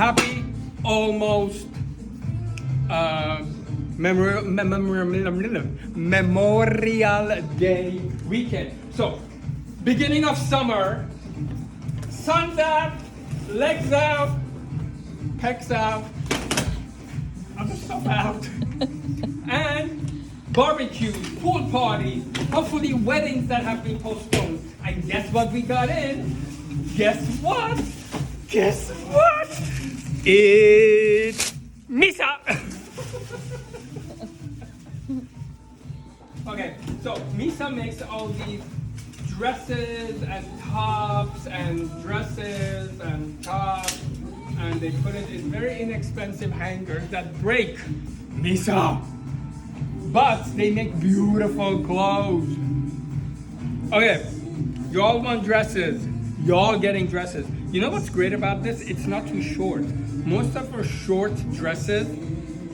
happy almost Memorial Day weekend. So, beginning of summer, sun's out, legs out, pecs out, other stuff out, and barbecues, pool parties, hopefully weddings that have been postponed. And guess what we got in? Guess what? Guess what? It's MISA! Okay, so MISA makes all these dresses and tops and dresses and tops, and they put it in very inexpensive hangers that break. MISA! But they make beautiful clothes. Okay, you all want dresses. You're all getting dresses. You know what's great about this? It's not too short. Most of our short dresses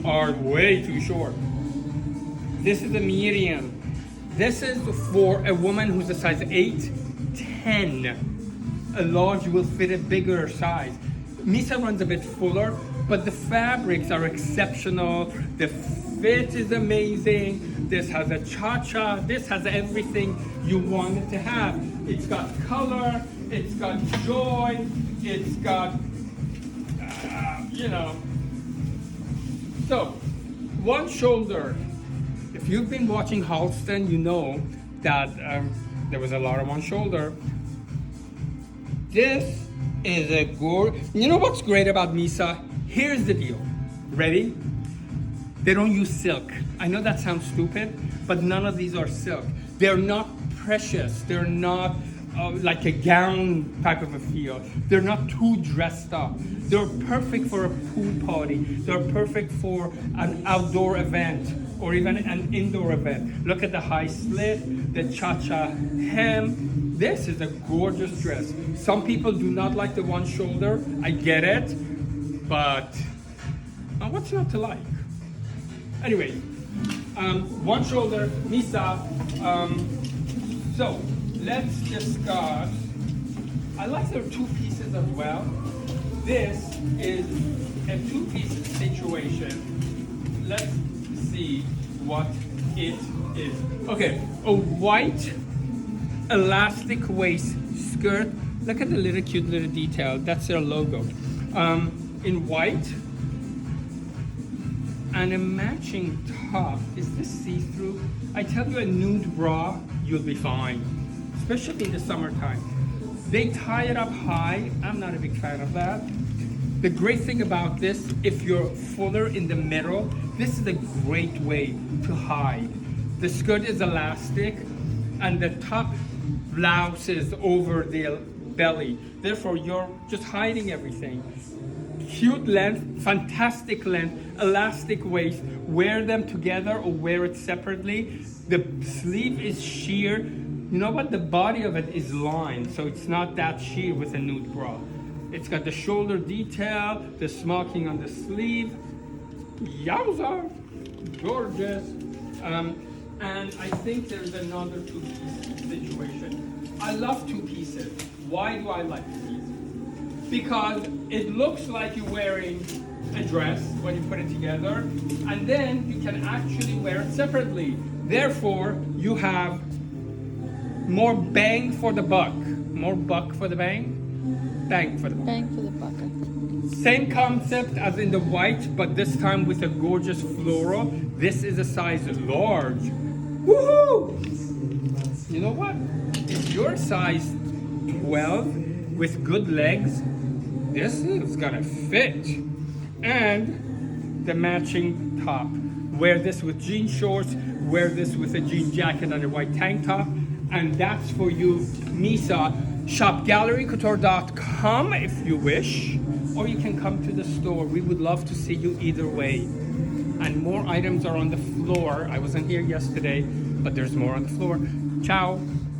are way too short. This is a medium. This is for a woman who's a size 8, 10. A large will fit a bigger size. MISA runs a bit fuller, but the fabrics are exceptional. The fit is amazing. This has a cha-cha. This has everything you want it to have. It's got color. It's got joy. It's got, So, one shoulder. If you've been watching Halston, you know that there was a lot of one shoulder. This is a You know what's great about MISA? Here's the deal. Ready? They don't use silk. I know that sounds stupid, but none of these are silk. They're not precious. They're not like a gown type of a feel. They're not too dressed up. They're perfect for a pool party. They're perfect for an outdoor event or even an indoor event. Look at the high slit, the cha-cha hem. This is a gorgeous dress. Some people do not like the one shoulder. I get it, but what's not to like? Anyway, one shoulder, MISA. So let's discuss. I like their two pieces as well. This is a two-piece situation. Let's see what it is. Okay, a white elastic waist skirt. Look at the little cute little detail. That's their logo. In white. And a matching top. Is this see-through? I tell you, a nude bra, you'll be fine. Especially in the summertime. They tie it up high. I'm not a big fan of that. The great thing about this, if you're fuller in the middle, this is a great way to hide. The skirt is elastic and the top blouses over the belly. Therefore, you're just hiding everything. Cute length, fantastic length, elastic waist. Wear them together or wear it separately. The sleeve is sheer. You know what? The body of it is lined, so it's not that sheer with a nude bra. It's got the shoulder detail, the smocking on the sleeve. Yowza! Gorgeous. And I think there's another two-piece situation. I love two pieces. Why do I like these? Because it looks like you're wearing a dress when you put it together, and then you can actually wear it separately. Therefore, you have more bang for the buck. More buck for the bang? Bang for the buck. Bang for the buck. Same concept as in the white, but this time with a gorgeous floral. This is a size large. Woohoo! You know what? If you're size 12 with good legs, this is gonna fit. And the matching top. Wear this with jean shorts, wear this with a jean jacket and a white tank top, and that's for you, MISA. Shop gallerycouture.com if you wish, or you can come to the store. We would love to see you either way. And more items are on the floor. I wasn't here yesterday, but there's more on the floor. Ciao.